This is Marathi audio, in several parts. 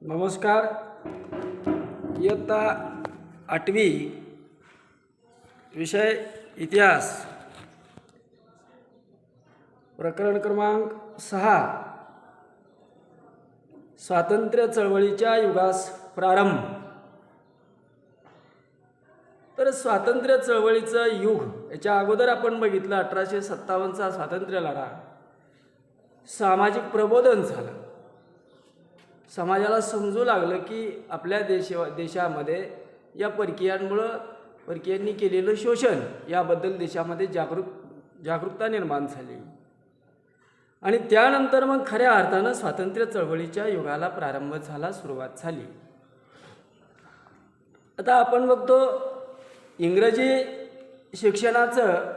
नमस्कार. इयत्ता 8वी विषय इतिहास, प्रकरण क्रमांक 6, स्वातंत्र्य चळवळीच्या युगास प्रारंभ. तर स्वातंत्र्य चळवळीचं युग याच्या अगोदर आपण बघितलं 1857चा स्वातंत्र्य लढा. सामाजिक प्रबोधन झालं. समाजाला समजू लागलं की आपल्या देशामध्ये या परकीयांनी केलेलं शोषण याबद्दल देशामध्ये जागरूकता निर्माण झाली. आणि त्यानंतर मग खऱ्या अर्थानं स्वातंत्र्य चळवळीच्या युगाला प्रारंभ झाला, सुरुवात झाली. आता आपण बघतो इंग्रजी शिक्षणाचं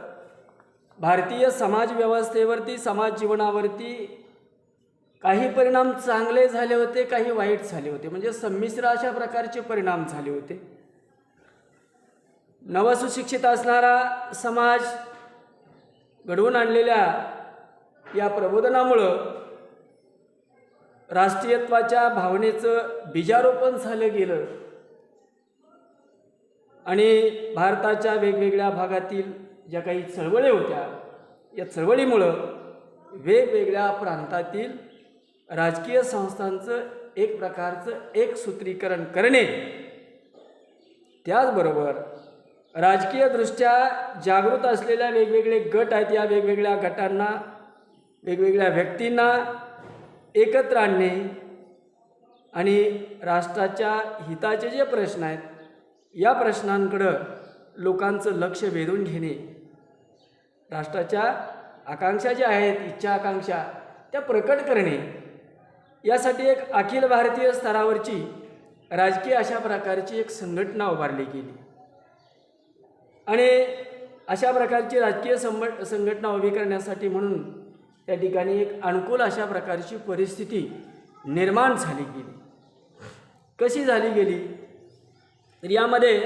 भारतीय समाज व्यवस्थेवरती, समाज जीवनावरती काही परिणाम चांगले झाले होते, काही वाईट झाले होते. म्हणजे संमिश्र अशा प्रकारचे परिणाम झाले होते. नवसुशिक्षित असणारा समाज घडवून आणलेल्या या प्रबोधनामुळं राष्ट्रीयत्वाच्या भावनेचं बीजारोपण झालं गेलं आणि भारताच्या वेगवेगळ्या भागातील ज्या काही चळवळी होत्या, या चळवळीमुळं वेगवेगळ्या प्रांतातील राजकीय संस्थांचं एक प्रकारचं एकसूत्रीकरण करणे, त्याचबरोबर राजकीयदृष्ट्या जागृत असलेल्या वेगवेगळे गट आहेत, या वेगवेगळ्या गटांना, वेगवेगळ्या व्यक्तींना एकत्र आणणे आणि राष्ट्राच्या हिताचे जे प्रश्न आहेत या प्रश्नांकडं लोकांचं लक्ष वेधून घेणे, राष्ट्राच्या आकांक्षा ज्या आहेत, इच्छा आकांक्षा त्या प्रकट करणे, यासाठी एक अखिल भारतीय स्तरावरची राजकीय अशा प्रकारची एक संघटना उभारली गेली. आणि अशा प्रकारची राजकीय संघटना उभी करण्यासाठी म्हणून त्या ठिकाणी एक अनुकूल अशा प्रकारची परिस्थिती निर्माण झाली गेली. कशी झाली गेली तर यामध्ये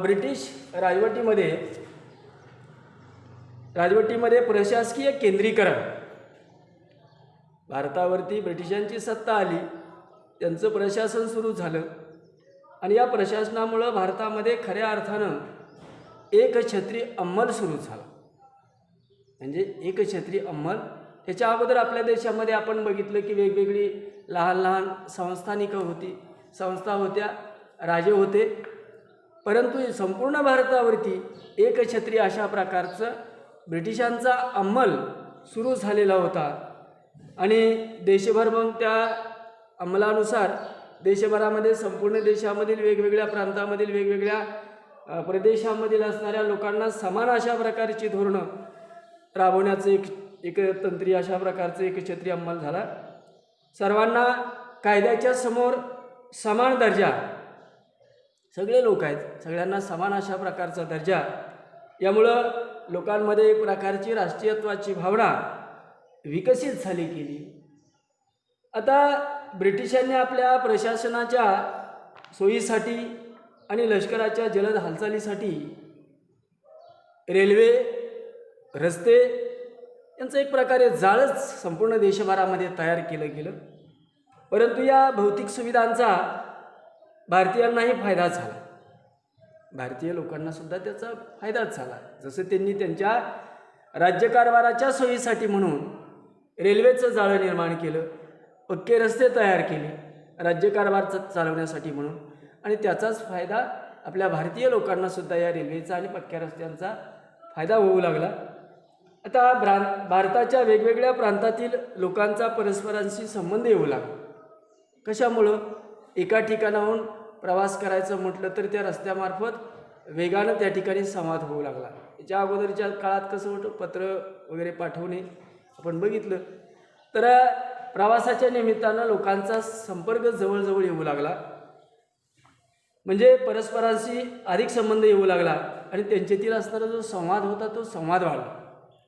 ब्रिटिश राजवटीमध्ये प्रशासकीय केंद्रीकरण, भारतावरती ब्रिटिशांची सत्ता आली, त्यांचं प्रशासन सुरू झालं आणि या प्रशासनामुळं भारतामध्ये खऱ्या अर्थानं एकछत्री अंमल सुरू झाला. म्हणजे एकछत्री अंमल याच्या अगोदर आपल्या देशामध्ये आपण बघितलं की वेगवेगळी लहान लहान संस्था होत्या, राजे होते, परंतु संपूर्ण भारतावरती एकछत्री अशा प्रकारचं ब्रिटिशांचा अंमल सुरू झालेला होता. आणि देशभर मग त्या अंमलानुसार देशभरामध्ये, संपूर्ण देशामधील वेगवेगळ्या प्रांतामधील, वेगवेगळ्या प्रदेशामधील असणाऱ्या लोकांना समान अशा प्रकारची धोरणं राबवण्याचं एकतंत्री अशा प्रकारचं एकछत्री अंमल झाला. सर्वांना कायद्याच्या समोर समान दर्जा, सगळे लोक आहेत, सगळ्यांना समान अशा प्रकारचा दर्जा, यामुळं लोकांमध्ये एक प्रकारची राष्ट्रीयत्वाची भावना विकसित झाली गेली. आता ब्रिटिशांनी आपल्या प्रशासनाच्या सोयीसाठी आणि लष्कराच्या जलद हालचालीसाठी रेल्वे, रस्ते यांचं एक प्रकारे जाळंच संपूर्ण देशभरामध्ये तयार केलं गेलं. परंतु या भौतिक सुविधांचा भारतीयांनाही फायदा झाला, भारतीय लोकांना सुद्धा त्याचा फायदाच झाला. जसं त्यांनी त्यांच्या राज्यकारभाराच्या सोयीसाठी म्हणून रेल्वेचं जाळं निर्माण केलं, पक्के रस्ते तयार केले राज्यकारभार चालवण्यासाठी म्हणून, आणि त्याचाच फायदा आपल्या भारतीय लोकांना सुद्धा या रेल्वेचा आणि पक्क्या रस्त्यांचा फायदा होऊ लागला. आता भारताच्या वेगवेगळ्या प्रांतातील लोकांचा परस्परांशी संबंध येऊ लागला. कशामुळं? एका ठिकाणाहून प्रवास करायचं म्हटलं तर त्या रस्त्यामार्फत वेगानं त्या ठिकाणी संवाद होऊ लागला. याच्या अगोदरच्या काळात कसं होतं, पत्र वगैरे पाठवणे आपण बघितलं, तर प्रवासाच्या निमित्तानं लोकांचा संपर्क जवळजवळ येऊ लागला, म्हणजे परस्परांशी अधिक संबंध येऊ लागला आणि त्यांच्यातील असणारा जो संवाद होता तो संवाद वाढला.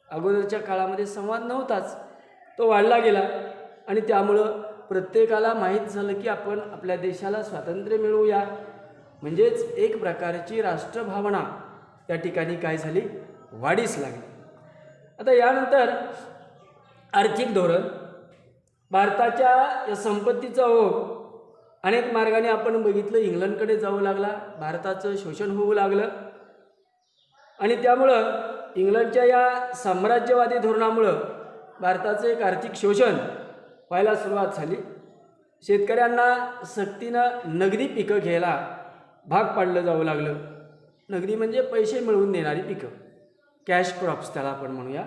अगोदरच्या काळामध्ये संवाद नव्हताच, तो वाढला गेला आणि त्यामुळं प्रत्येकाला माहीत झालं की आपण आपल्या देशाला स्वातंत्र्य मिळवूया, म्हणजेच एक प्रकारची राष्ट्रभावना त्या ठिकाणी काय झाली, वाढीस लागली. आता यानंतर आर्थिक धोरण, भारताच्या या संपत्तीचा ओघ अनेक मार्गाने आपण बघितलं इंग्लंडकडे जाऊ लागला, भारताचं शोषण होऊ लागलं आणि त्यामुळं इंग्लंडच्या या साम्राज्यवादी धोरणामुळं भारताचं एक आर्थिक शोषण व्हायला सुरुवात झाली. शेतकऱ्यांना सक्तीनं नगदी पिकं घ्यायला भाग पाडलं जाऊ लागलं. नगदी म्हणजे पैसे मिळवून देणारी पिकं, कॅश क्रॉप्स त्याला आपण म्हणूया.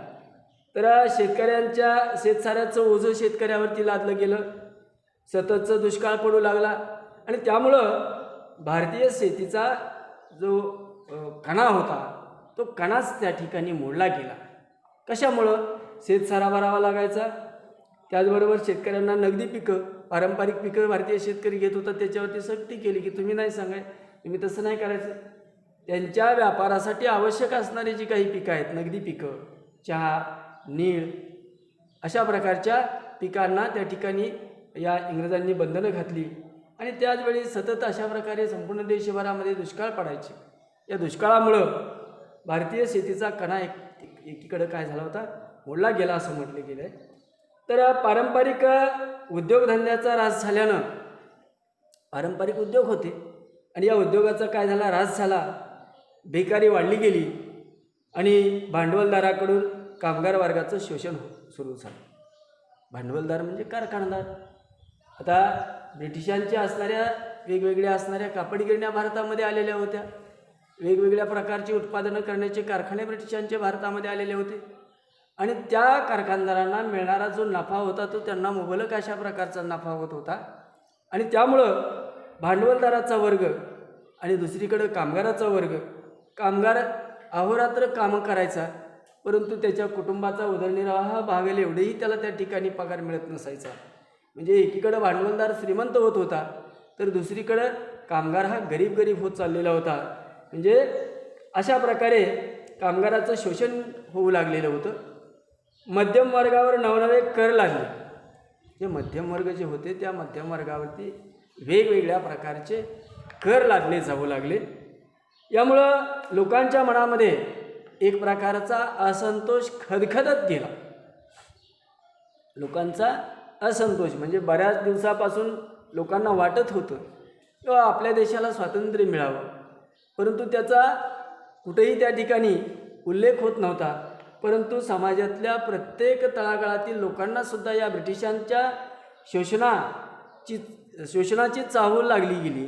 तर शेतकऱ्यांच्या शेतसाऱ्याचं ओझं शेतकऱ्यावरती लादलं गेलं. सततचा दुष्काळ पडू लागला आणि त्यामुळं भारतीय शेतीचा जो कणा होता तो कणाच त्या ठिकाणी मोडला गेला. कशामुळं? शेतसारा भरावा लागायचा, त्याचबरोबर शेतकऱ्यांना नगदी पिकं, पारंपरिक पिकं भारतीय शेतकरी घेत होता त्याच्यावरती सक्ती केली की तुम्ही नाही सांगाय, तुम्ही तसं नाही करायचं. त्यांच्या व्यापारासाठी आवश्यक असणारी जी काही पिकं आहेत, नगदी पिकं, चहा, नीळ, अशा प्रकारच्या पिकांना त्या ठिकाणी या इंग्रजांनी बंधनं घातली आणि त्याचवेळी सतत अशा प्रकारे संपूर्ण देशभरामध्ये दुष्काळ पडायचे. या दुष्काळामुळं भारतीय शेतीचा कणा एकीकडं काय झाला होता, मोडला गेला असं म्हटलं गेलं आहे. तर पारंपरिक उद्योगधंद्याचा ऱ्हास झाल्यानं, पारंपरिक उद्योग होते आणि या उद्योगाचा काय झाला, ऱ्हास झाला, बेकारी वाढली गेली आणि भांडवलदाराकडून कामगार वर्गाचं शोषण सुरू झालं. भांडवलदार म्हणजे कारखानदार. आता ब्रिटिशांच्या असणाऱ्या वेगवेगळ्या असणाऱ्या कापडी गिरण्या भारतामध्ये आलेल्या होत्या, वेगवेगळ्या प्रकारची उत्पादनं करण्याचे कारखाने ब्रिटिशांचे भारतामध्ये आलेले होते आणि त्या कारखानदारांना मिळणारा जो नफा होता तो त्यांना मुबलक अशा प्रकारचा नफा होत होता आणि त्यामुळं भांडवलदाराचा वर्ग आणि दुसरीकडं कामगाराचा वर्ग, कामगार अहोरात्र कामं करायचा परंतु त्याच्या कुटुंबाचा उदरनिर्वाह भागेल एवढेही त्याला त्या ठिकाणी पगार मिळत नसायचा. म्हणजे एकीकडं भांडवलदार श्रीमंत होत होता तर दुसरीकडं कामगार हा गरीब होत चाललेला होता. म्हणजे अशा प्रकारे कामगाराचं शोषण होऊ लागलेलं होतं. मध्यम वर्गावर नवनवे कर लागले. जे मध्यम वर्ग जे होते त्या मध्यम वर्गावरती वेगवेगळ्या प्रकारचे कर लादले जाऊ लागले. यामुळं लोकांच्या मनामध्ये एक प्रकारचा असंतोष खदखदत गेला. लोकांचा असंतोष म्हणजे बऱ्याच दिवसापासून लोकांना वाटत होतं किंवा आपल्या देशाला स्वातंत्र्य मिळावं, परंतु त्याचा कुठेही त्या ठिकाणी उल्लेख होत नव्हता. परंतु समाजातल्या प्रत्येक तळागाळातील लोकांनासुद्धा या ब्रिटिशांच्या शोषणाची चाहूल लागली गेली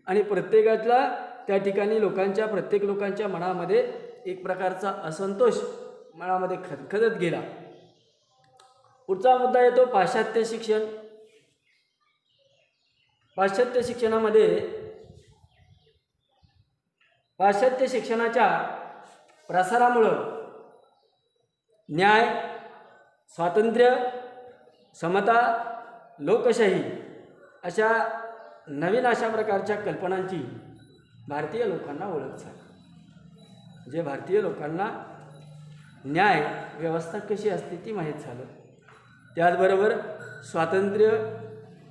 आणि प्रत्येकातल्या त्या ठिकाणी प्रत्येक लोकांच्या मनामध्ये एक प्रकारचा असंतोष मनामध्ये खदखदत गेला. पुढचा मुद्दा येतो पाश्चात्य शिक्षण. पाश्चात्य शिक्षणामध्ये पाश्चात्य शिक्षणाच्या प्रसारामुळं न्याय, स्वातंत्र्य, समता, लोकशाही अशा नवीन अशा प्रकारच्या कल्पनांची भारतीय लोकांना ओळख झाली. जे भारतीय लोकांना न्याय व्यवस्था कशी असते ती माहीत झालं. त्याचबरोबर स्वातंत्र्य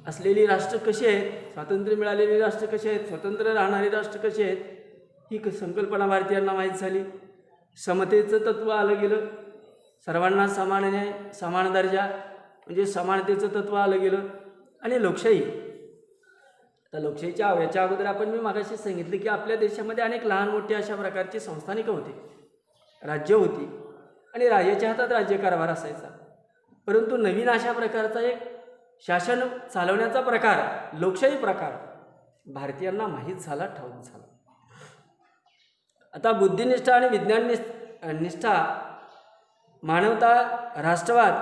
असलेली राष्ट्र कशी आहेत, स्वातंत्र्य मिळालेली राष्ट्र कशी आहेत, स्वतंत्र राहणारी राष्ट्र कशी आहेत ही संकल्पना भारतीयांना माहीत झाली. समतेचं तत्त्व आलं गेलं, सर्वांना समान न्याय, समान दर्जा म्हणजे समानतेचं तत्त्व आलं गेलं आणि लोकशाही. तर लोकशाहीच्या याच्या अगोदर मी मागाशी सांगितलं की आपल्या देशामध्ये अनेक लहान मोठी अशा प्रकारची संस्थानिकं होती, राज्य होती आणि राजाच्या हातात राज्यकारभार असायचा. परंतु नवीन अशा प्रकारचा एक शासन चालवण्याचा प्रकार, लोकशाही प्रकार भारतीयांना माहीत झाला, ठाऊक झाला. आता बुद्धिनिष्ठा आणि विज्ञान निष्ठा, मानवता, राष्ट्रवाद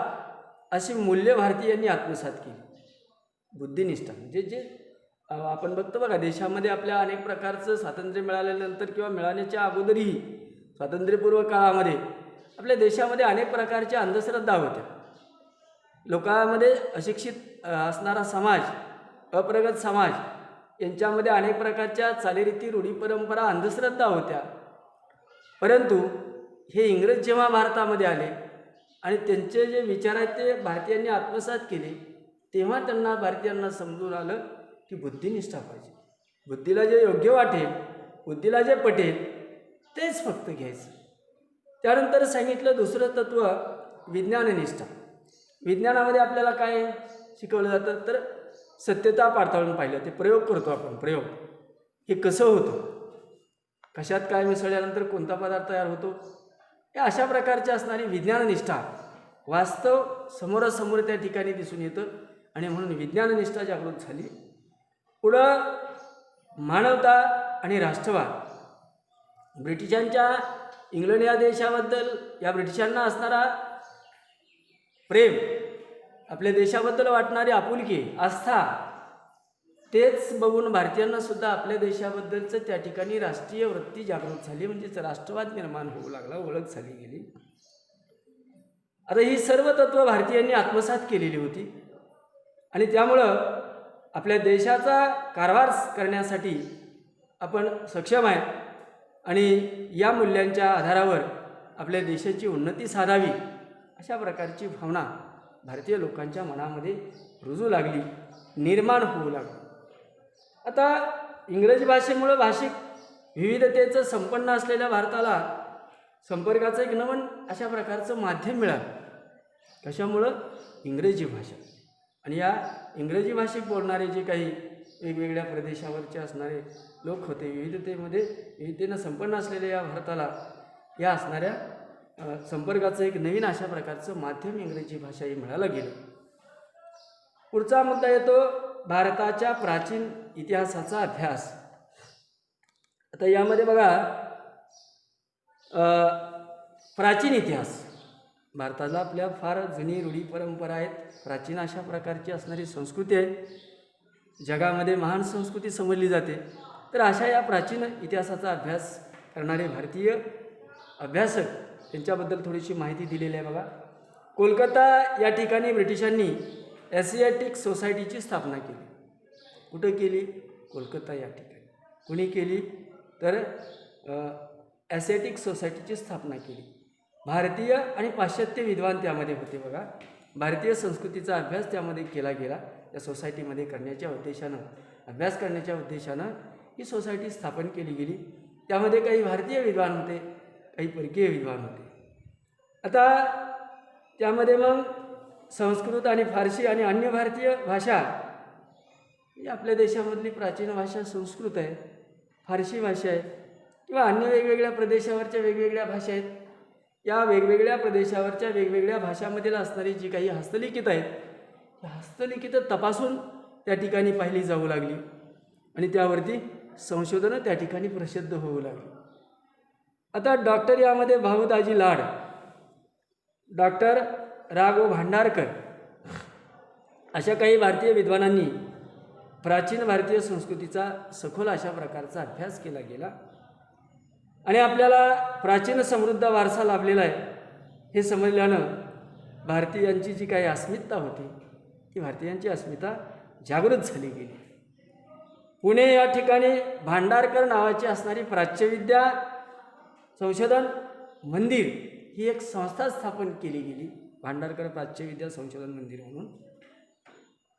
अशी मूल्य भारतीयांनी आत्मसात केली. बुद्धिनिष्ठा म्हणजे जे आपण बघतो बघा, देशामध्ये आपल्या अनेक प्रकारचं स्वातंत्र्य मिळाल्यानंतर किंवा मिळाल्याच्या अगोदरही स्वातंत्र्यपूर्व काळामध्ये आपल्या देशामध्ये अनेक प्रकारच्या अंधश्रद्धा होत्या. लोकांमध्ये अशिक्षित असणारा समाज, अप्रगत समाज यांच्यामध्ये अनेक प्रकारच्या चालीरीती, रूढी, परंपरा, अंधश्रद्धा होत्या. परंतु हे इंग्रज जेव्हा भारतामध्ये आले आणि त्यांचे जे विचार आहेत ते भारतीयांनी आत्मसात केले, तेव्हा त्यांना भारतीयांना समजून आलं की बुद्धिनिष्ठा पाहिजे. बुद्धीला जे योग्य वाटेल, बुद्धीला जे पटेल तेच फक्त घ्यायचं. त्यानंतर सांगितलं दुसरं तत्त्व विज्ञाननिष्ठा. विज्ञानामध्ये आपल्याला काय शिकवलं जातं तर सत्यता पडताळून पाहिलं. ते प्रयोग करतो आपण, प्रयोग हे कसं होतं, कशात काय मिसळल्यानंतर कोणता पदार्थ तयार होतो, या अशा प्रकारची असणारी विज्ञाननिष्ठा वास्तव समोरासमोर त्या ठिकाणी दिसून येतं. आणि म्हणून विज्ञाननिष्ठा जागृत झाली. पुढं मानवता आणि राष्ट्रवाद, ब्रिटिशांच्या इंग्लंड या देशाबद्दल, या ब्रिटिशांना असणारा प्रेम, आपल्या देशाबद्दल वाटणारी आपुलकी, आस्था, तेच बघून भारतीयांना सुद्धा आपल्या देशाबद्दलचं त्या ठिकाणी राष्ट्रीय वृत्ती जागृत झाली. म्हणजेच राष्ट्रवाद निर्माण होऊ लागला, ओळख झाली गेली. आता ही सर्व तत्त्व भारतीयांनी आत्मसात केलेली होती आणि त्यामुळं आपल्या देशाचा कारभार करण्यासाठी आपण सक्षम आहे आणि या मूल्यांच्या आधारावर आपल्या देशाची उन्नती साधावी, अशा प्रकारची भावना भारतीय लोकांच्या मनामध्ये रुजू लागली, निर्माण होऊ लागली. आता इंग्रजी भाषेमुळं भाषिक विविधतेचं संपन्न असलेल्या भारताला संपर्काचं एक नवीन अशा प्रकारचं माध्यम मिळालं. कशामुळं? इंग्रजी भाषा. आणि या इंग्रजी भाषिक बोलणारे जे काही वेगवेगळ्या प्रदेशावरचे असणारे लोक होते, विविधतेनं संपन्न असलेल्या या भारताला या असणाऱ्या संपर्काचं एक नवीन अशा प्रकारचं माध्यम इंग्रजी भाषा हे मिळालं गेलं. पुढचा मुद्दा येतो भारताच्या प्राचीन इतिहासाचा अभ्यास. आता यामध्ये बघा, प्राचीन इतिहास, भारताला आपल्या फार जुनी रूढी परंपरा आहेत, प्राचीन अशा प्रकारची असणारी संस्कृती आहे, जगामध्ये महान संस्कृती समजली जाते. तर अशा या प्राचीन इतिहासाचा अभ्यास करणारे भारतीय अभ्यासक, त्यांच्याबद्दल थोडीशी माहिती दिलेली आहे बघा. कोलकाता या ठिकाणी ब्रिटिशांनी एशियाटिक सोसायटीची स्थापना केली. कुठं केली? कोलकाता या ठिकाणी. कुणी केली? तर एशियाटिक सोसायटीची स्थापना केली. भारतीय आणि पाश्चात्य विद्वान त्यामध्ये होते बघा. भारतीय संस्कृतीचा अभ्यास त्यामध्ये केला गेला. या सोसायटीमध्ये करण्याच्या उद्देशानं, अभ्यास करण्याच्या उद्देशानं ही सोसायटी स्थापन केली गेली. त्यामध्ये काही भारतीय विद्वान होते, काही परकीय विद्वान होते. आता त्यामध्ये मग संस्कृत आणि फारसी आणि अन्य भारतीय भाषा, ही आपल्या देशामधली प्राचीन भाषा संस्कृत आहे, फारसी भाषा आहे, किंवा अन्य वेगवेगळ्या प्रदेशावरच्या वेगवेगळ्या भाषा आहेत. या वेगवेगळ्या प्रदेशावरच्या वेगवेगळ्या भाषांमधील असणारी जी काही हस्तलिखित आहेत, त्या हस्तलिखित तपासून त्या ठिकाणी पाहिली जाऊ लागली आणि त्यावरती संशोधनं त्या ठिकाणी प्रसिद्ध होऊ लागली. आता डॉक्टर यामध्ये भाऊदाजी लाड, डॉक्टर राघव भांडारकर अशा काही भारतीय विद्वानांनी प्राचीन भारतीय संस्कृतीचा सखोल अशा प्रकारचा अभ्यास केला गेला आणि आपल्याला प्राचीन समृद्ध वारसा लाभलेला आहे हे समजल्यानं भारतीयांची जी काही अस्मिता होती, ती भारतीयांची अस्मिता जागृत झाली गेली. पुणे या ठिकाणी भांडारकर नावाची असणारी प्राच्यविद्या संशोधन मंदिर ही एक संस्था स्थापन केली गेली, भांडारकर प्राच्यविद्या संशोधन मंदिर म्हणून.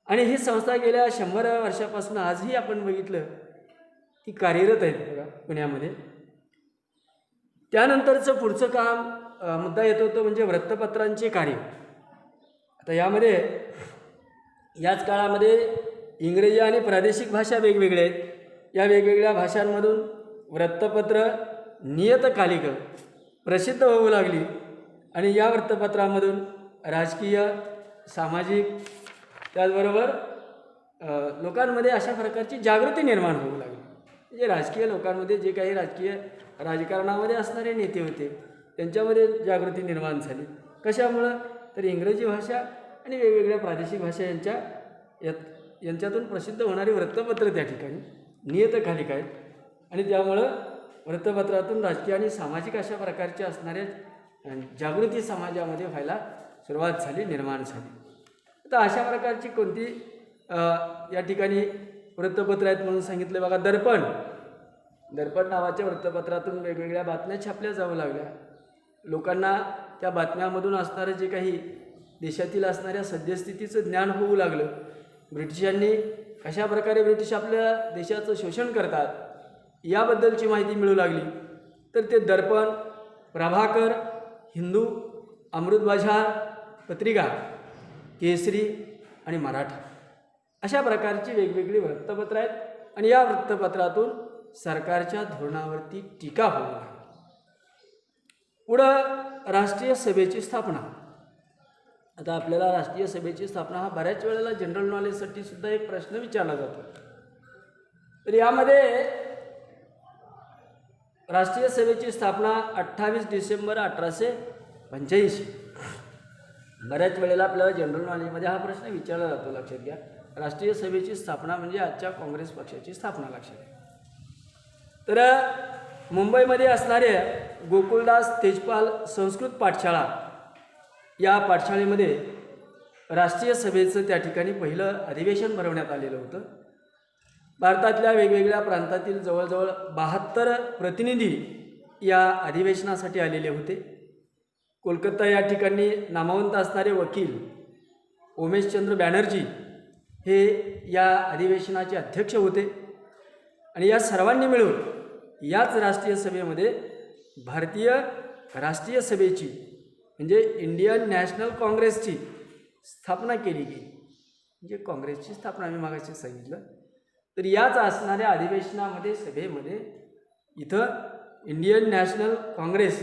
आणि ही संस्था गेल्या 100 वर्षापासून आजही आपण बघितलं ती कार्यरत आहे बघा पुण्यामध्ये. त्यानंतरचं पुढचं काम मुद्दा येतो तो म्हणजे वृत्तपत्रांचे कार्य. आता यामध्ये याच काळामध्ये इंग्रजी आणि प्रादेशिक भाषा वेगवेगळ्या आहेत. या वेगवेगळ्या भाषांमधून वृत्तपत्र, नियतकालिकं प्रसिद्ध होऊ लागली आणि या वृत्तपत्रांमधून राजकीय, सामाजिक, त्याचबरोबर लोकांमध्ये अशा प्रकारची जागृती निर्माण होऊ लागली. म्हणजे राजकीय लोकांमध्ये जे काही राजकारणामध्ये असणारे नेते होते त्यांच्यामध्ये जागृती निर्माण झाली. कशामुळं? तर इंग्रजी भाषा आणि वेगवेगळ्या प्रादेशिक भाषा यांच्यातून प्रसिद्ध होणारी वृत्तपत्र त्या ठिकाणी नियतकालिक आहेत आणि त्यामुळं वृत्तपत्रातून राजकीय आणि सामाजिक अशा प्रकारच्या असणाऱ्या जागृती समाजामध्ये व्हायला सुरुवात झाली, निर्माण झाली. तर अशा प्रकारची कोणती या ठिकाणी वृत्तपत्र आहेत म्हणून सांगितलं बघा. दर्पण नावाच्या वृत्तपत्रातून वेगवेगळ्या बातम्या छापल्या जाऊ लागल्या. लोकांना त्या बातम्यामधून असणारं जे काही देशातील असणाऱ्या सद्यस्थितीचं ज्ञान होऊ लागलं. ब्रिटिशांनी कशा प्रकारे ब्रिटिश आपल्या देशाचं शोषण करतात याबद्दलची माहिती मिळू लागली. तर ते दर्पण, प्रभाकर, हिंदू, अमृत बाजार पत्रिका, केसरी आणि मराठा अशा प्रकारची वेगवेगळी वृत्तपत्र आहेत आणि या वृत्तपत्रातून सरकारच्या धोरणावरती टीका होऊ लागली. पुढं राष्ट्रीय सभेची स्थापना. आता आपल्याला राष्ट्रीय सभेची स्थापना हा बऱ्याच वेळेला जनरल नॉलेजसाठी सुद्धा एक प्रश्न विचारला जातो. तर यामध्ये राष्ट्रीय सभेची स्थापना 28 डिसेंबर 1885. बऱ्याच वेळेला आपल्याला जनरल नॉलेजमध्ये हा प्रश्न विचारला जातो, लक्षात घ्या. राष्ट्रीय सभेची स्थापना म्हणजे आजच्या काँग्रेस पक्षाची स्थापना, लक्षात घ्या. तर मुंबईमध्ये असणाऱ्या गोकुळदास तेजपाल संस्कृत पाठशाळा या पाठशाळेमध्ये राष्ट्रीय सभेचं त्या ठिकाणी पहिलं अधिवेशन भरवण्यात आलेलं होतं. भारतातल्या वेगवेगळ्या प्रांतातील जवळजवळ 72 प्रतिनिधी या अधिवेशनासाठी आलेले होते. कोलकाता या ठिकाणी नामवंत असणारे वकील उमेशचंद्र बॅनर्जी हे या अधिवेशनाचे अध्यक्ष होते आणि या सर्वांनी मिळून याच राष्ट्रीय सभेमध्ये भारतीय राष्ट्रीय सभेची म्हणजे इंडियन नॅशनल काँग्रेसची स्थापना केली गेली. म्हणजे काँग्रेसची स्थापना मी मागाशी सांगितलं. तर याच असणाऱ्या अधिवेशनामध्ये सभेमध्ये इथं इंडियन नॅशनल काँग्रेस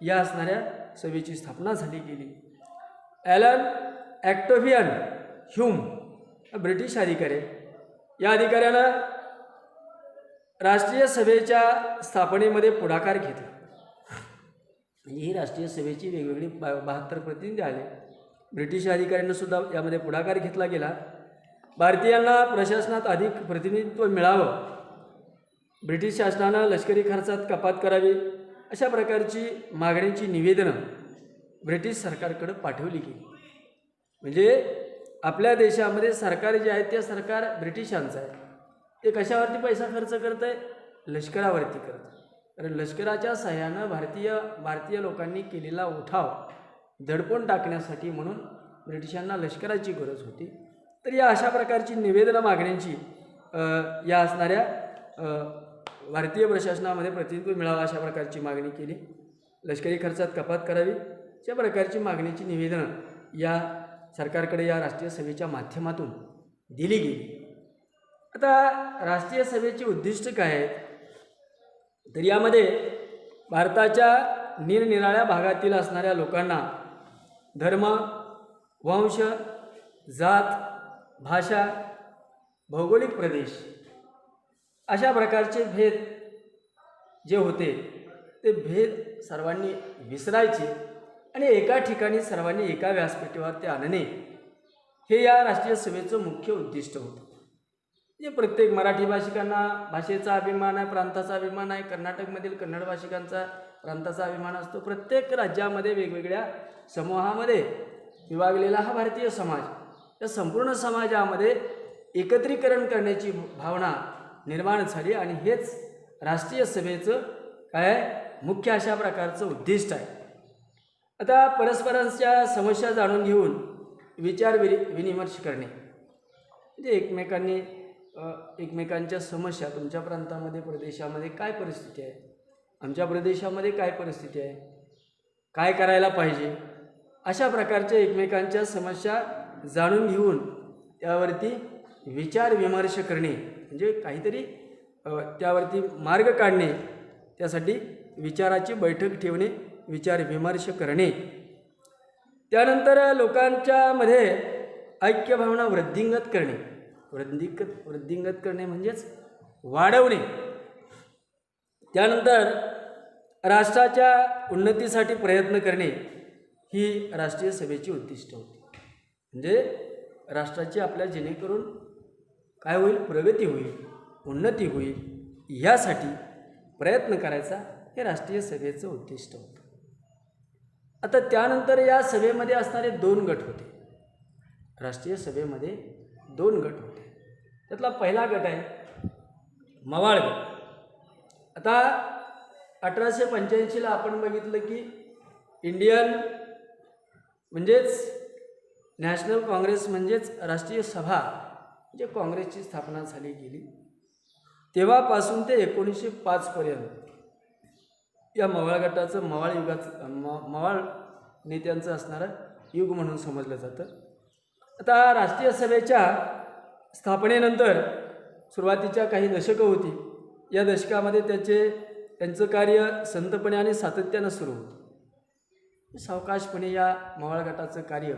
या असणाऱ्या सभेची स्थापना झाली गेली. ॲलन ॲक्टोव्हियन ह्यूम ब्रिटिश अधिकारी, या अधिकाऱ्यानं राष्ट्रीय सभेच्या स्थापनेमध्ये पुढाकार घेतला. म्हणजे ही राष्ट्रीय सभेची वेगवेगळी 72 प्रतिनिधी आले. ब्रिटिश अधिकाऱ्यांना सुद्धा यामध्ये पुढाकार घेतला गेला. भारतीयांना प्रशासनात अधिक प्रतिनिधित्व मिळावं, ब्रिटिश शासनानं लष्करी खर्चात कपात करावी, अशा प्रकारची मागण्यांची निवेदनं ब्रिटिश सरकारकडे पाठवली गेली. म्हणजे आपल्या देशामध्ये सरकार जे आहे ते सरकार ब्रिटिशांचं आहे. ते कशावरती पैसा खर्च करत आहे? लष्करावरती करत आहे. कारण लष्कराच्या सहाय्यानं भारतीय लोकांनी केलेला उठाव दडपून टाकण्यासाठी म्हणून ब्रिटिशांना लष्कराची गरज होती. तर या अशा प्रकारची निवेदनं मागण्यांची या असणाऱ्या भारतीय प्रशासनामध्ये प्रतिनिधित्व मिळावं अशा प्रकारची मागणी केली. लष्करी खर्चात कपात करावी अशा प्रकारची मागणीची निवेदनं या सरकारकडे या राष्ट्रीय सभेच्या माध्यमातून दिली गेली. आता राष्ट्रीय सभेची उद्दिष्ट काय आहेत? तर यामध्ये भारताच्या निरनिराळ्या भागातील असणाऱ्या लोकांना धर्म, वंश, जात, भाषा, भौगोलिक प्रदेश अशा प्रकारचे भेद जे होते ते भेद सर्वांनी विसरायचे आणि एका ठिकाणी सर्वांनी एका व्यासपीठावर ते आणणे हे या राष्ट्रीय सभेचं मुख्य उद्दिष्ट होतं. म्हणजे प्रत्येक मराठी भाषिकांना भाषेचा अभिमान आहे, प्रांताचा अभिमान आहे. कर्नाटकमधील कन्नड भाषिकांचा प्रांताचा अभिमान असतो. प्रत्येक राज्यामध्ये वेगवेगळ्या समूहामध्ये विभागलेला हा भारतीय समाज, या संपूर्ण समाजामध्ये एकत्रीकरण करण्याची भावना निर्माण झाली आणि हेच राष्ट्रीय सभेचं काय मुख्य अशा प्रकारचं उद्दिष्ट आहे. आता परस्परांच्या समस्या जाणून घेऊन विचार विनिमर्श करणे म्हणजे एकमेकांच्या समस्या, तुमच्या प्रांतामध्ये प्रदेशामध्ये काय परिस्थिती आहे, आमच्या प्रदेशामध्ये काय परिस्थिती आहे, काय करायला पाहिजे, अशा प्रकारच्या एकमेकांच्या समस्या जाणून घेऊन त्यावरती विचार विमर्श करणे म्हणजे काहीतरी त्यावरती मार्ग काढणे, त्यासाठी विचाराची बैठक ठेवणे, विचार विमर्श करणे. त्यानंतर लोकांच्या मध्ये ऐक्य भावना वृद्धिंगत करणे. वृद्धिंगत करणे म्हणजेच वाढवणे. त्यानंतर राष्ट्राच्या उन्नतीसाठी प्रयत्न करणे ही राष्ट्रीय सभेची उद्दिष्ट होती. म्हणजे राष्ट्राची आपल्या जेणेकरून काय होईल, प्रगती होईल, उन्नती होईल यासाठी प्रयत्न करायचा हे राष्ट्रीय सभेचं उद्दिष्ट होतं. आता त्यानंतर या सभेमध्ये असणारे 2 गट होते. राष्ट्रीय सभेमध्ये 2 गट होते. त्यातला पहिला गट आहे मवाळ गट. आता 1885ला आपण बघितलं की इंडियन म्हणजेच नॅशनल काँग्रेस म्हणजेच राष्ट्रीय सभा म्हणजे काँग्रेसची स्थापना झाली गेली. तेव्हापासून ते 1905 पर्यंत या मवाळ गटाचं मवाळ नेत्यांचं असणारं युग म्हणून समजलं जातं. आता राष्ट्रीय सभेच्या स्थापनेनंतर सुरुवातीच्या काही दशकं होती. या दशकामध्ये त्यांचं कार्य संतपणे आणि सातत्यानं सुरू होतं. सावकाशपणे या मवाळ गटाचं कार्य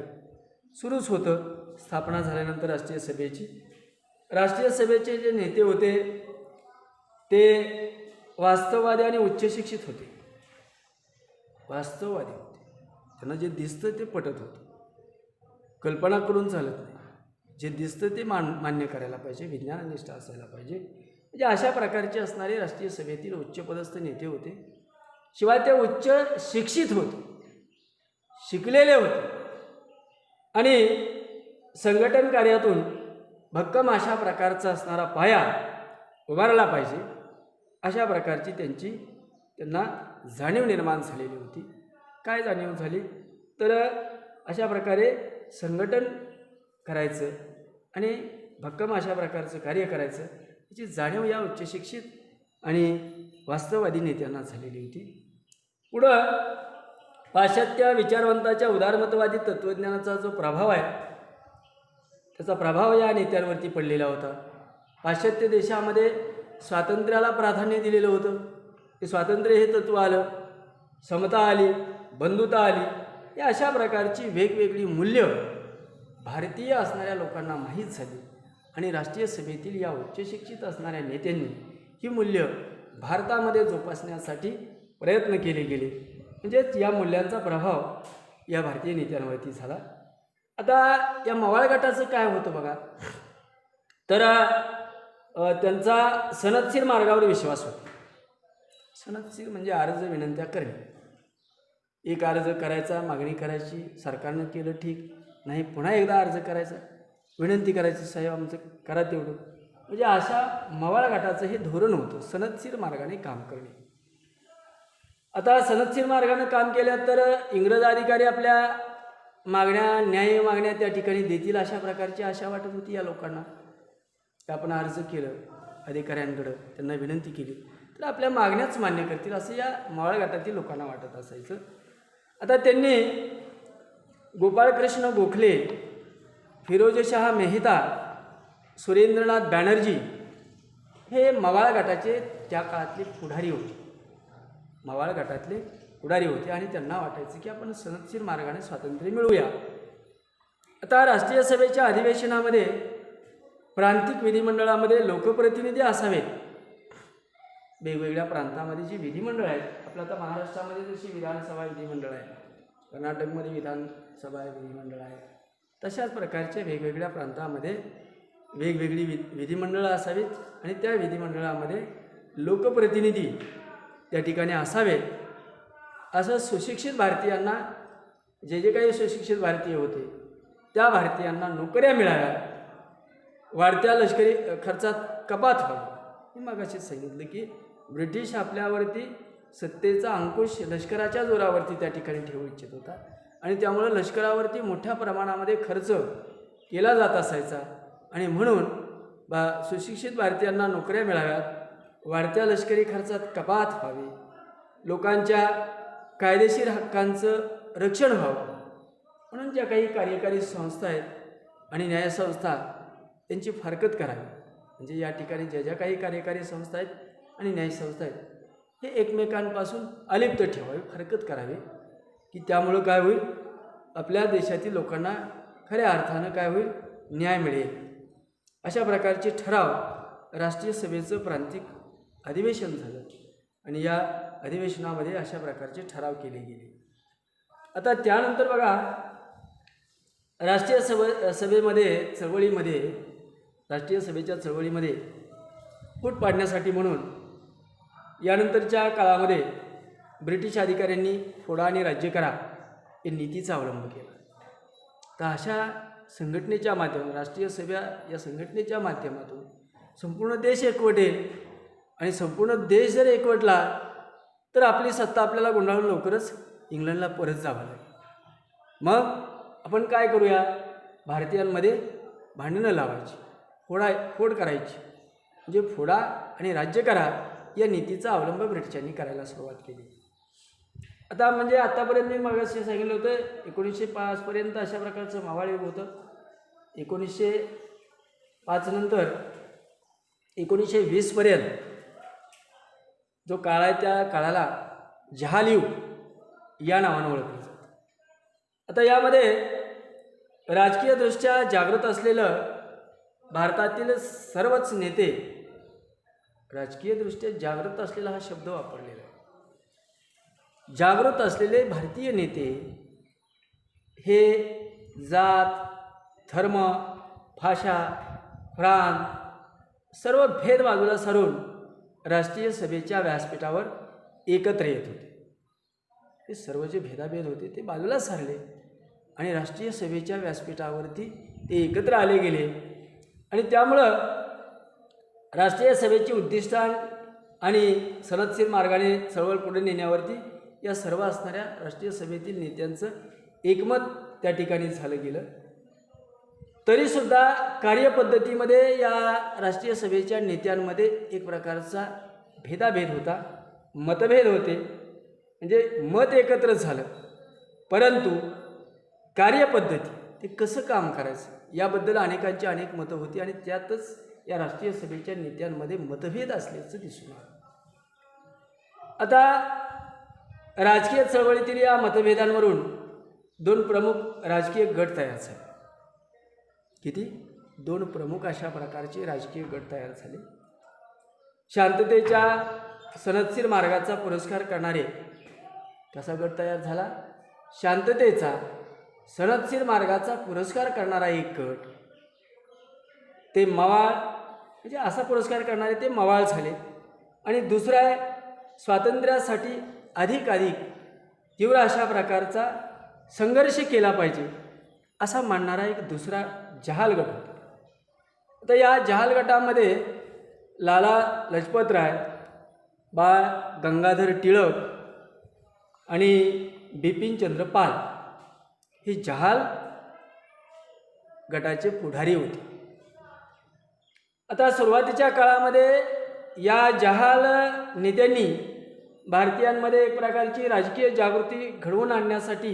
सुरूच होतं. स्थापना झाल्यानंतर राष्ट्रीय सभेचे जे नेते होते ते वास्तववादी आणि उच्चशिक्षित होते. वास्तववादी होते. त्यांना जे दिसतं ते पटत होतं. कल्पना करून चालत नाही. जे दिसतं ते मान्य करायला पाहिजे, विज्ञाननिष्ठ असायला पाहिजे. म्हणजे अशा प्रकारचे असणारे राष्ट्रीय सभेतील उच्चपदस्थ नेते होते. शिवाय ते उच्च शिक्षित होते, शिकलेले होते आणि संघटन कार्यातून भक्कम अशा प्रकारचा असणारा पाया उभारला पाहिजे अशा प्रकारची त्यांना जाणीव निर्माण झालेली होती. काय जाणीव झाली तर अशा प्रकारे संघटन करायचं आणि भक्कम अशा प्रकारचं कार्य करायचं याची जाणीव या उच्चशिक्षित आणि वास्तववादी नेत्यांना झालेली होती. पुढं पाश्चात्य विचारवंताच्या उदारमतवादी तत्त्वज्ञानाचा जो प्रभाव आहे त्याचा प्रभाव या नेत्यांवरती पडलेला होता. पाश्चात्य देशामध्ये स्वातंत्र्याला प्राधान्य दिलेलं होतं. ते स्वातंत्र्य हे तत्त्व आलं, समता आली, बंधुता आली. या अशा प्रकारची वेगवेगळी मूल्य भारतीय असणाऱ्या लोकांना माहीत झाली आणि राष्ट्रीय सभेतील या उच्चशिक्षित असणाऱ्या नेत्यांनी ही मूल्य भारतामध्ये जोपासण्यासाठी प्रयत्न केले गेले. म्हणजेच या मूल्यांचा प्रभाव या भारतीय नेत्यांवरती झाला. आता या मवाळ गटाचं काय होतं बघा, तर त्यांचा सनदशीर मार्गावर विश्वास होता. सनदशीर म्हणजे अर्ज विनंत्या करणे. एक अर्ज करायचा, मागणी करायची, सरकारनं केलं ठीक, नाही पुन्हा एकदा अर्ज करायचा, विनंती करायची, साहेब आमचं करा तेवढं. म्हणजे अशा मवाळ गटाचं हे धोरण होतं, सनदशीर मार्गाने काम करणे. आता सनदशीर मार्गाने काम केलं तर इंग्रज अधिकारी आपल्या न्याय मागण्या त्या ठिकाणी देतील अशा प्रकारची आशा वाटत होती या लोकांना. आपण अर्ज केलं अधिकाऱ्यांकडं, त्यांना विनंती केली तर आपल्या मागण्याच मान्य करतील असं या मवाळ गटातील लोकांना वाटत असायचं. आता त्यांनी गोपाळकृष्ण गोखले, फिरोजशाह मेहता, सुरेंद्रनाथ बॅनर्जी हे मवाळ गटाचे त्या काळातले पुढारी होते. मवाळ गटातले पुढारी होते आणि त्यांना वाटायचं की आपण सनदशीर मार्गाने स्वातंत्र्य मिळवूया. आता राष्ट्रीय सभेच्या अधिवेशनामध्ये प्रांतिक विधिमंडळामध्ये लोकप्रतिनिधी असावेत. वेगवेगळ्या प्रांतामध्ये जी विधिमंडळ आहेत, आपलं आता महाराष्ट्रामध्ये जशी विधानसभा विधिमंडळ आहे, कर्नाटकमध्ये विधानसभा विधिमंडळ आहे, तशाच प्रकारच्या वेगवेगळ्या प्रांतामध्ये वेगवेगळी विधिमंडळं असावीत आणि त्या विधिमंडळामध्ये लोकप्रतिनिधी त्या ठिकाणी असावे असं सुशिक्षित भारतीयांना, जे काही सुशिक्षित भारतीय होते त्या भारतीयांना नोकऱ्या मिळाव्या, वाढत्या लष्करी खर्चात कपात व्हावी. मी मगाशीच सांगितलं की ब्रिटिश आपल्यावरती सत्तेचा अंकुश लष्कराच्या जोरावरती त्या ठिकाणी ठेवू इच्छित होता आणि त्यामुळं लष्करावरती मोठ्या प्रमाणामध्ये खर्च केला जात असायचा आणि म्हणून सुशिक्षित भारतीयांना नोकऱ्या मिळाव्यात, वाढत्या लष्करी खर्चात कपात व्हावी, लोकांच्या कायदेशीर हक्कांचं रक्षण व्हावं म्हणून ज्या काही कार्यकारी संस्था आहेत आणि न्यायसंस्था त्यांची फारकत करावी. म्हणजे या ठिकाणी ज्या काही कार्यकारी संस्था आहेत आणि न्यायसंस्था आहेत हे एकमेकांपासून अलिप्त ठेवावे, फारकत करावे की त्यामुळं काय होईल, आपल्या देशातील लोकांना खऱ्या अर्थानं काय होईल, न्याय मिळेल. अशा प्रकारचे ठराव राष्ट्रीय सभेचं प्रांतिक अधिवेशन झालं आणि या अधिवेशनामध्ये अशा प्रकारचे ठराव केले गेले. आता त्यानंतर बघा राष्ट्रीय सभेच्या चळवळीमध्ये फूट पाडण्यासाठी म्हणून यानंतरच्या काळामध्ये ब्रिटिश अधिकाऱ्यांनी फोडा आणि राज्य करा हे नीतीचा अवलंब केला. तर अशा संघटनेच्या माध्यमातून, राष्ट्रीय सभा या संघटनेच्या माध्यमातून संपूर्ण देश एकवटेल आणि संपूर्ण देश जर एकवटला तर आपली सत्ता आपल्याला गुंडाळून लवकरच इंग्लंडला परत जावं लागेल. मग आपण काय करूया, भारतीयांमध्ये भांडणं लावायची, फोड करायची, म्हणजे फोडा आणि राज्य करा या नीतीचा अवलंब ब्रिटिशांनी करायला सुरुवात केली. आता म्हणजे आतापर्यंत मी मागाशी सांगितलं होतं 1905 पर्यंत अशा प्रकारचं मावळ युग होतं. 5 नंतर 1920 पर्यंत जो काळ आहे त्या काळाला जहालयुग या नावानं ओळखलं जातं. आता यामध्ये राजकीयदृष्ट्या जागृत असलेलं भारतातील सर्वच नेते, राजकीयदृष्ट्या जागृत असलेला हा शब्द वापरलेला आहे. जागृत असलेले भारतीय नेते हे जात, धर्म, भाषा, प्रांत सर्व भेद बाजूला सारून राष्ट्रीय सभेच्या व्यासपीठावर एकत्र येत होते. हे सर्व जे भेदाभेद होते ते बाजूला सारले आणि राष्ट्रीय सभेच्या व्यासपीठावरती ते एकत्र आले गेले. आणि त्यामुळं राष्ट्रीय सभेची उद्दिष्ट आणि सनदशीर मार्गाने चळवळ पुढे नेण्यावरती या सर्व असणाऱ्या राष्ट्रीय सभेतील नेत्यांचं एकमत त्या ठिकाणी झालं गेलं. तरीसुद्धा कार्यपद्धतीमध्ये या राष्ट्रीय सभेच्या नेत्यांमध्ये एक प्रकारचा भेदाभेद होता, मतभेद होते. म्हणजे मत एकत्र झालं, परंतु कार्यपद्धती ते कसं काम करायचं याबद्दल अनेकांची अनेक मतं होती आणि त्यातच या राष्ट्रीय सभेच्या नेत्यांमध्ये मतभेद असल्याचं दिसून आलं. आता राजकीय चळवळीतील या मतभेदांवरून 2 प्रमुख राजकीय गट तयार झाले. किती? 2 प्रमुख अशा प्रकारचे राजकीय गट तयार झाले. शांततेच्या सनदशीर मार्गाचा पुरस्कार करणारे कसा गट तयार झाला? शांततेचा सनदशीर मार्गाचा पुरस्कार करणारा एक गट, ते मवाळ, म्हणजे असा पुरस्कार करणारे ते मवाळ झाले. आणि दुसरा आहे स्वातंत्र्यासाठी अधिक तीव्र अशा प्रकारचा संघर्ष केला पाहिजे असा मानणारा एक दुसरा जहाल गट होता. आता या जहाल गटामध्ये लाला लजपतराय, बाळ गंगाधर टिळक आणि बिपिनचंद्र पाल हे जहाल गटाचे पुढारी होते. आता सुरुवातीच्या काळामध्ये या जहाल नेत्यांनी भारतीयांमध्ये एक प्रकारची राजकीय जागृती घडवून आणण्यासाठी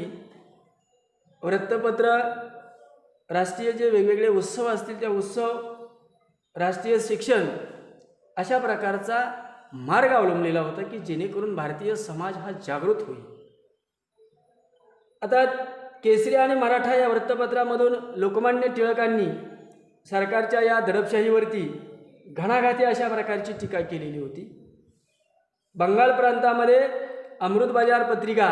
वृत्तपत्र, राष्ट्रीय जे वेगवेगळे उत्सव असतील त्या उत्सव, राष्ट्रीय शिक्षण अशा प्रकारचा मार्ग अवलंबलेला होता की जेणेकरून भारतीय समाज हा जागृत होईल. आता केसरी आणि मराठा या वृत्तपत्रामधून लोकमान्य टिळकांनी सरकारच्या या दडपशाहीवरती घणाघाती अशा प्रकारची टीका केलेली होती. बंगाल प्रांतामध्ये अमृत बाजार पत्रिका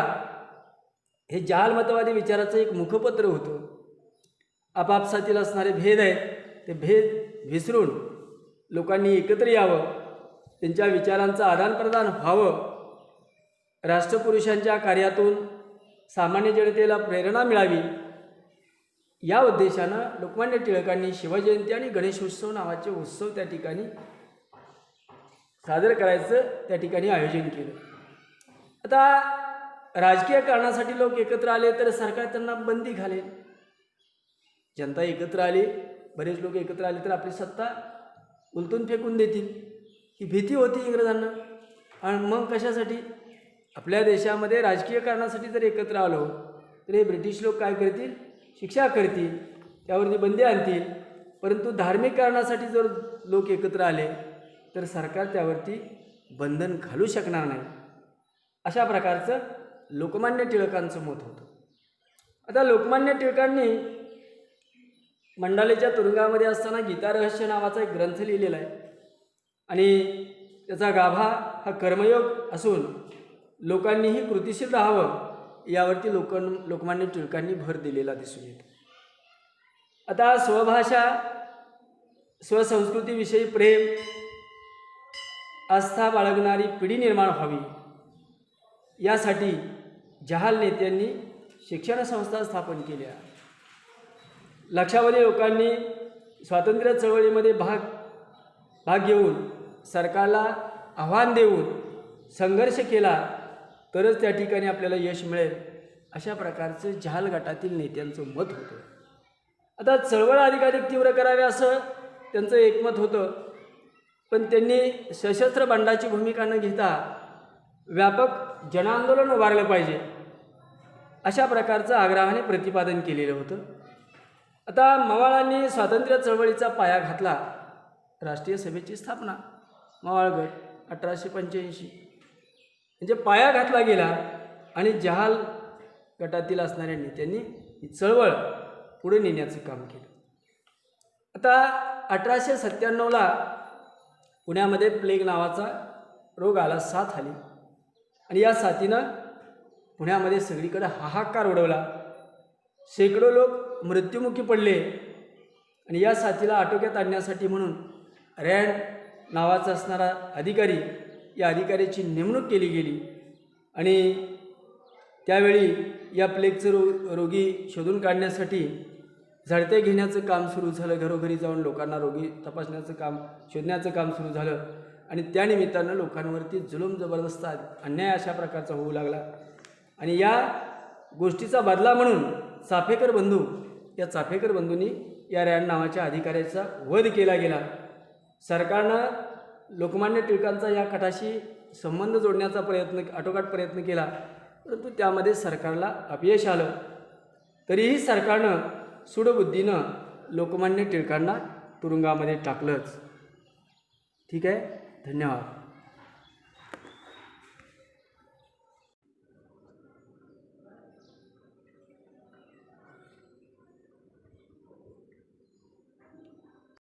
हे जहालमतवादी विचाराचं एक मुखपत्र होतं. आपापसातील असणारे भेद आहेत ते भेद विसरून लोकांनी एकत्र यावं, त्यांच्या विचारांचं आदानप्रदान व्हावं, राष्ट्रपुरुषांच्या कार्यातून सामान्य जनतेला प्रेरणा मिळावी या उद्देशानं लोकमान्य टिळकांनी शिवजयंती आणि गणेशोत्सव नावाचे उत्सव त्या ठिकाणी सादर करायचं त्या ठिकाणी आयोजन केलं. आता राजकीय कारणासाठी लोक एकत्र आले तर सरकार त्यांना बंदी घालेल. जनता एकत्र आली, बरेच लोक एकत्र आले तर आपली सत्ता उलटून फेकून देतील ही भीती होती इंग्रजांना. आणि मग कशासाठी? आपल्या देशामध्ये राजकीय कारणासाठी जर एकत्र आलो तर हे ब्रिटिश लोक काय करतील? शिक्षा करतील, त्यावरती बंदी आणतील. परंतु धार्मिक कारणासाठी जर लोक एकत्र आले तर सरकार त्यावरती बंधन घालू शकणार नाही, अशा प्रकारचं लोकमान्य टिळकांचं मत होतं. आता लोकमान्य टिळकांनी मंडालेच्या तुरुंगामध्ये असताना गीता रहस्य नावाचा एक ग्रंथ लिहिलेला आहे आणि त्याचा गाभा हा कर्मयोग असून लोकांनीही कृतिशील राहावं यावरती लोकमान्य टिळकांनी भर दिलेला दिसून येतो. आता स्वभाषा, स्वसंस्कृतीविषयी प्रेम, आस्था बाळगणारी पिढी निर्माण व्हावी यासाठी जहाल नेत्यांनी शिक्षण संस्था स्थापन केल्या. लक्षावधी लोकांनी स्वातंत्र्य चळवळीमध्ये भाग घेऊन सरकारला आव्हान देऊन संघर्ष केला तरच त्या ठिकाणी आपल्याला यश मिळेल, अशा प्रकारचं जहाल गटातील नेत्यांचं मत होतं. आता चळवळ अधिकाधिक तीव्र करावी असं त्यांचं एकमत होतं, पण त्यांनी सशस्त्र बंडाची भूमिका न घेता व्यापक जनआंदोलन उभारलं पाहिजे अशा प्रकारचं आग्रहाने प्रतिपादन केलेलं होतं. आता मवाळांनी स्वातंत्र्य चळवळीचा पाया घातला, राष्ट्रीय सभेची स्थापना, मवाळ गट 1885, म्हणजे पाया घातला गेला आणि जहाल गटातील असणाऱ्या नेत्यांनी ही चळवळ पुढे नेण्याचं काम केलं. आता 1897ला पुण्यामध्ये प्लेग नावाचा रोग आला, साथ आली आणि या साथीनं पुण्यामध्ये सगळीकडे हाहाकार उडवला. शेकडो लोक मृत्युमुखी पडले आणि या साथीला आटोक्यात आणण्यासाठी म्हणून रँड नावाचा असणारा अधिकारी, या अधिकाऱ्याची नेमणूक केली गेली आणि त्यावेळी या प्लेगचं रोगी शोधून काढण्यासाठी झडते घेण्याचं काम सुरू झालं. घरोघरी जाऊन लोकांना रोगी तपासण्याचं काम, शोधण्याचं काम सुरू झालं आणि त्यानिमित्तानं लोकांवरती जुलूम जबरदस्त अन्याय अशा प्रकारचा होऊ लागला. आणि या गोष्टीचा बदला म्हणून चाफेकर बंधू, या चाफेकर बंधूंनी या रँड नावाच्या अधिकाऱ्याचा वध केला गेला. सरकारनं लोकमान्य टिळकांचा या कटाशी संबंध जोडण्याचा आटोकाट प्रयत्न केला, परंतु त्यामध्ये सरकारला अपयश आलं. तरीही सरकारनं सूडबुद्धीनं लोकमान्य टिळकांना तुरुंगामध्ये टाकलंच. ठीक आहे, धन्यवाद.